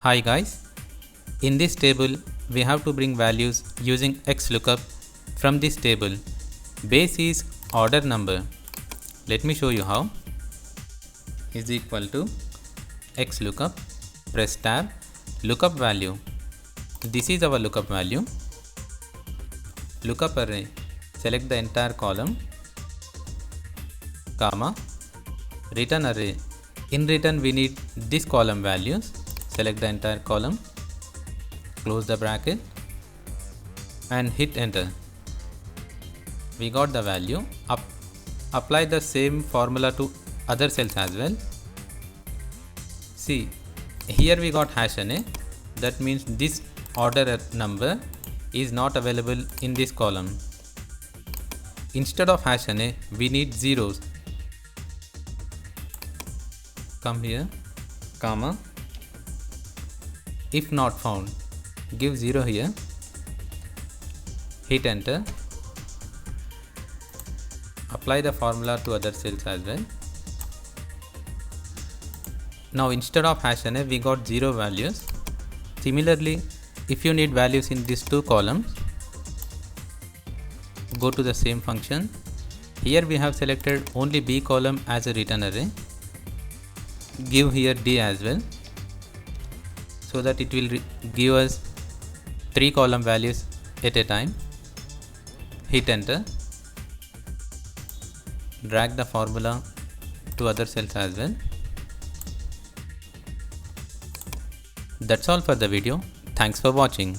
Hi guys, in this table we have to bring values using xlookup from this table. Base is order number. Let me show you how. Is equal to xlookup, press tab, lookup value. This is our lookup value. Lookup array, select the entire column, comma, return array. In return we need this column values. Select the entire column, close the bracket and hit enter. We got the value. Apply the same formula to other cells as well. See, here we got hash array. That means this order number is not available in this column. Instead of hash array, we need zeros. Come here, comma. If not found, give 0 here, hit enter, apply the formula to other cells as well. Now instead of hash array we got 0 values. Similarly, if you need values in these two columns, go to the same function. Here we have selected only B column as a return array. Give here D as well, so that it will give us 3 column values at a time. Hit enter, drag the formula to other cells as well. That's all for the video. Thanks for watching.